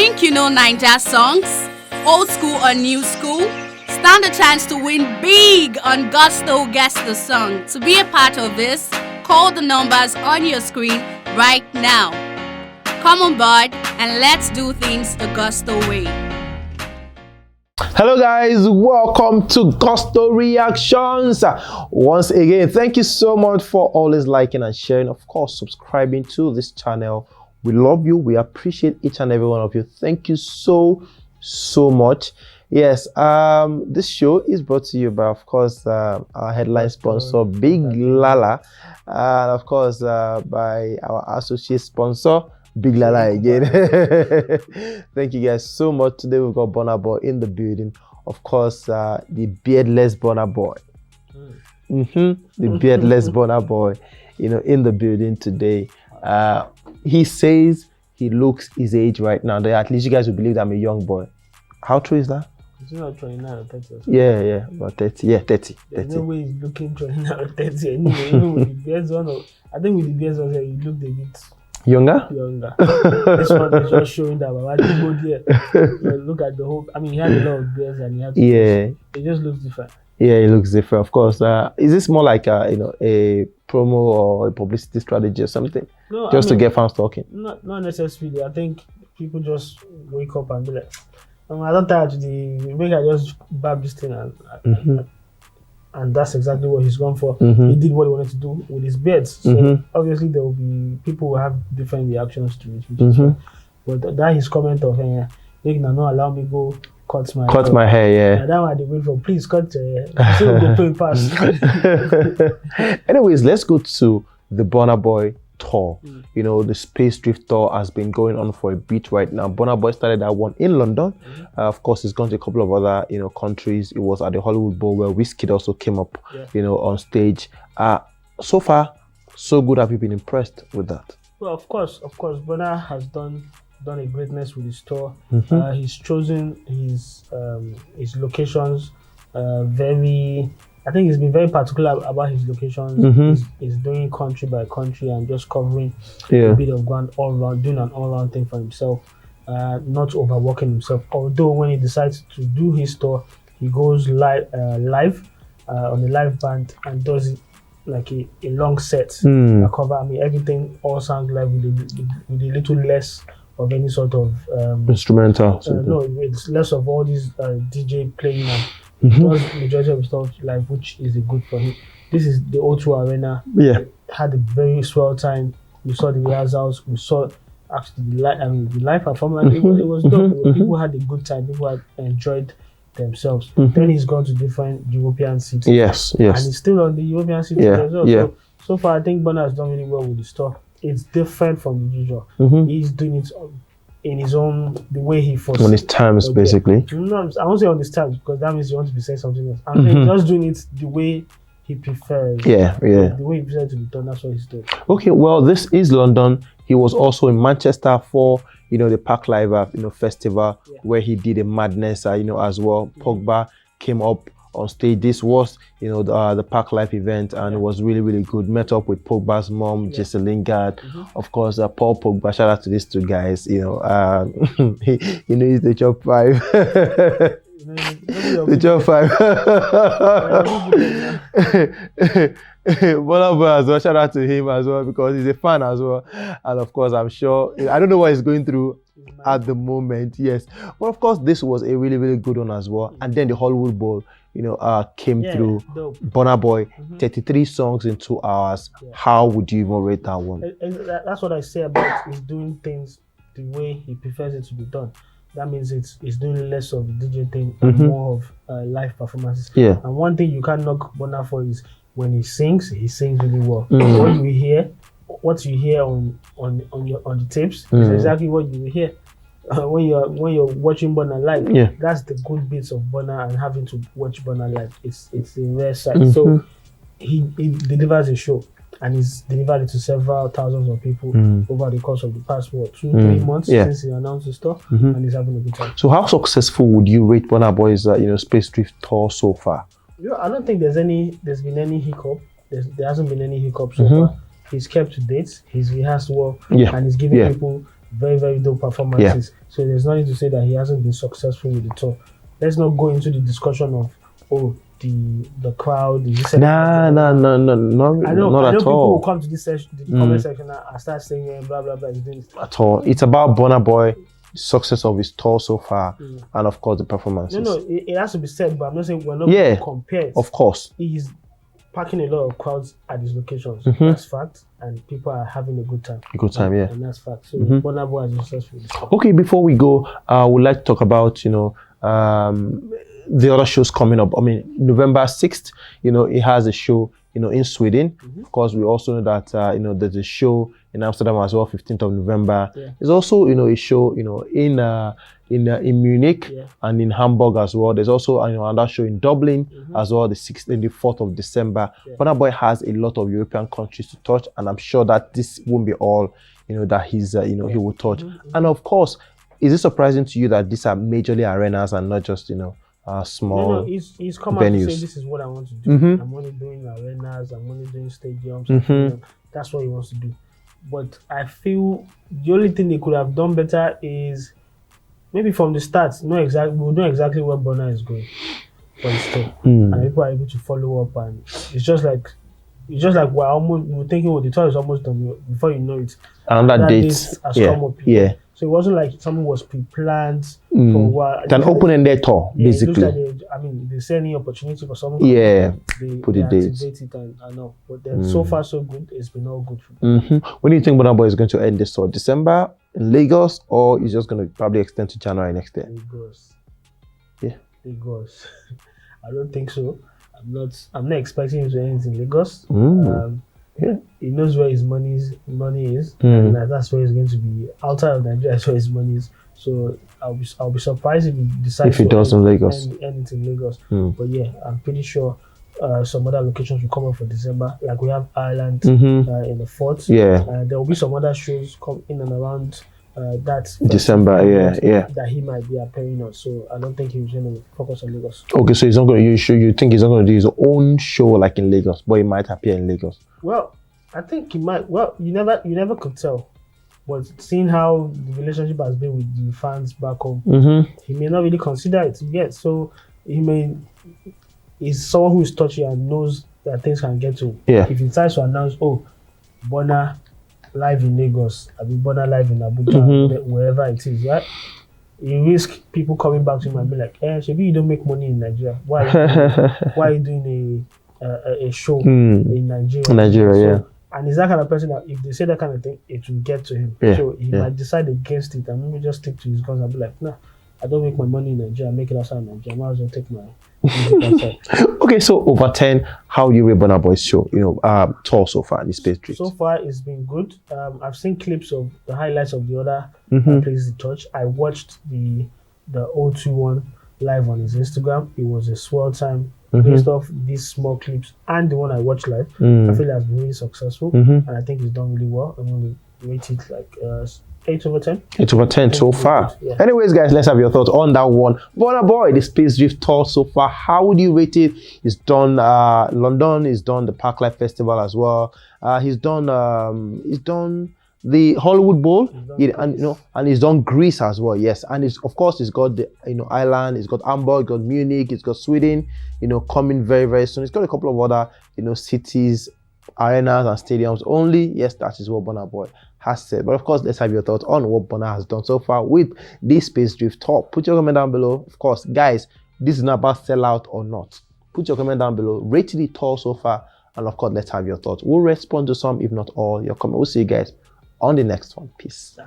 Think you know Ninja songs? Old school or new school? Stand a chance to win big on Gusto Guess the Song. To be a part of this, call the numbers on your screen right now. Come on board and let's do things the Gusto way. Hello guys, welcome to Gusto Reactions. Once again, thank you so much for always liking and sharing, of course subscribing to this channel. We love you, we appreciate each and every one of you. Thank you so much. Yes, this show is brought to you by, of course, our headline sponsor Big Lala, and of course by our associate sponsor Big Lala again. Thank you guys so much. Today we've got Bona Boy in the building. Of course, the Beardless Bona Boy. The Beardless Bona Boy, in the building today. He says he looks his age right now. At least you guys will believe that I'm a young boy. How true is that? It's not 29 or 30 or something. Yeah, about 30. Yeah, 30. There's no way he's looking 29 or 30 anyway. Even with the beards on, I think with the beards on, he looked a bit younger. This one is just showing that. Look at the whole. I mean, he had a lot of beards and he had. It just looks different. Yeah, it looks different. Of course. Is this more like a promo or a publicity strategy or something? No, just to get fans talking. Not necessarily. I think people just wake up and be like, I don't tire to maybe I just bab this thing and that's exactly what he's gone for. He did what he wanted to do with his beards. So obviously there will be people who have different reactions to it, which is fine. But that his comment of they can not allow me go cut my hair, yeah. And that one they wait for, please cut your hair. So go pay pass. Anyways, let's go to the Bona Boy Tour. The Space Drift Tour has been going on for a bit right now. Bona Boy started that one in London. Of course, he's gone to a couple of other countries. It was at the Hollywood Bowl where Wizkid also came up on stage. So far so good. Have you been impressed with that? Well, of course Bona has done a greatness with his tour. He's chosen his locations I think he's been very particular about his locations. He's doing country by country and just covering a bit of ground all around, doing an all-round thing for himself, not overworking himself. Although when he decides to do his tour, he goes live on the live band and does it like a long set. A cover. I mean, everything all sounds live with a little less of any sort of instrumental. No, it's less of all these DJ playing and does majority of stuff live, which is good for him. This is the O2 Arena. Had a very swell time. We saw the rehearsals. We saw actually the live performance. It was dope. People had a good time. People had enjoyed themselves. Then he's gone to different European cities. Yes. And he's still on the European cities as well. So far, I think Bona has done really well with the stuff. It's different from the usual. He's doing it in his own, the way he foresees. On his terms, basically. No, I won't say on his terms because that means you want to be saying something else. I'm just doing it the way he prefers. The way he prefers to be done, that's what he's doing. Okay, well, this is London. He was also in Manchester for, the Park Live, festival where he did a madness, as well. Pogba came up on stage. This was, the Park Life event, and it was really, really good. Met up with Pogba's mom, Jesse Lingard, of course, Paul Pogba. Shout out to these two guys. He's the top 5. The top 5. Bona Boy as well. Shout out to him as well because he's a fan as well, and of course, I'm sure I don't know what he's going through at the moment. Yes, but of course, this was a really, really good one as well. And then the Hollywood Bowl, came through. Dope. Bona Boy, 33 songs in 2 hours. How would you even rate that one? That's what I say about he's doing things the way he prefers it to be done. That means he's doing less of the DJ thing and more of live performances. And one thing you can't knock Bona for is when he sings really well. What you hear on the tapes is exactly what you will hear. When you're watching Bona live, that's the good bits of Bona, and having to watch Bona live, it's a rare sight. So he delivers a show, and he's delivered it to several thousands of people over the course of the past 2-3 months since he announced the stuff, and he's having a good time. So how successful would you rate Bona Boy's Space Drift Tour so far? I don't think there's been any hiccup. There hasn't been any hiccup so far. He's kept to date. He's rehearsed well, and he's giving people very, very dope performances. So there's nothing to say that he hasn't been successful with the tour. Let's not go into the discussion of the crowd. No, I know not at people all. will come to this session, the comment section and start saying blah blah blah. At all. It's about Bona Boy, the success of his tour so far, and of course the performances. No, it has to be said, but I'm not saying we're not going to compare. Of course. He's packing a lot of crowds at his locations. That's fact, and people are having a good time. And that's fact. So Bona Boy is successful. Okay, before we go, we'd like to talk about the other shows coming up. I mean, November 6th, it has a show, in Sweden. Of course, we also know that, there's a show in Amsterdam as well, 15th of November. There's also, a show, in Munich and in Hamburg as well. There's also, another show in Dublin as well, the 6th and the 4th of December. Bona Boy has a lot of European countries to touch, and I'm sure that this won't be all, that he's, he will touch. And of course, is it surprising to you that these are majorly arenas and not just, small No, he's come venues? out to say this is what I want to do. I'm only doing arenas, I'm only doing stadiums. That's what he wants to do. But I feel the only thing they could have done better is maybe from the start, we know exactly where Burna is going for his tour. And people are able to follow up, and it's just like we're thinking, the tour is almost done. Before you know it, another date has come up. So it wasn't like something was pre-planned for a while. It's an open-ended tour, basically. It looks like if there's any opportunity for someone, they put the dates. It and I know. But then so far so good. It's been all good for them. When do you think Bona Boy is going to end this tour? December in Lagos, or is just going to probably extend to January next year? Lagos. Yeah. Lagos. I don't think so. I'm not expecting him to end in Lagos. He knows where his money is, and that's where he's going to be. Outside of Nigeria, that's where his money is. So I'll be surprised if he decides to end it in Lagos. But yeah, I'm pretty sure some other locations will come up for December. Like we have Ireland in the 4th. There will be some other shows come in and around that December. That he might be appearing on. So I don't think he's going to focus on Lagos. Okay, so he's not going to. You think he's not going to do his own show like in Lagos, but he might appear in Lagos? Well, I think he might. Well, you never could tell. But seeing how the relationship has been with the fans back home, he may not really consider it yet. So he's someone who is touchy and knows that things can get to him. If he decides to announce, Burna live in Lagos, Burna live in Abuja, wherever it is, right? You risk people coming back to him and be like, maybe you don't make money in Nigeria. Why are you doing a show in Nigeria? And he's that kind of person that if they say that kind of thing, it will get to him. So he might decide against it and maybe just stick to his guns and be like, nah, I don't make my money in Nigeria, I make it outside Nigeria. I might as well take my music outside. Okay, so over 10, how do you rate Bona Boy's show? Tour so far, the Space Drift? So far, it's been good. I've seen clips of the highlights of the other places he touched. I watched the O2 one live on his Instagram. It was a swell time. Based off these small clips and the one I watched live, I feel it has been really successful, and I think he's done really well. I'm going to rate it like 8 over 10. 8 over 10 so far. Anyways, guys, let's have your thoughts on that one. Bona Boy, the Space Drift tour so far. How would you rate it? He's done London. He's done the Parklife Festival as well. He's done the Hollywood Bowl, and he's done Greece as well. Yes, and of course he's got the Ireland, he's got Hamburg, he's got Munich, he's got Sweden, coming very, very soon. He's got a couple of other cities, arenas and stadiums only. Yes, that is what Bona Boy has said. But of course, let's have your thoughts on what Bona has done so far with this Space Drift tour. Put your comment down below. Of course, guys, this is not about sellout or not. Put your comment down below. Rate the tour so far, and of course, let's have your thoughts. We'll respond to some, if not all, your comment. We'll see you guys on the next one. Peace.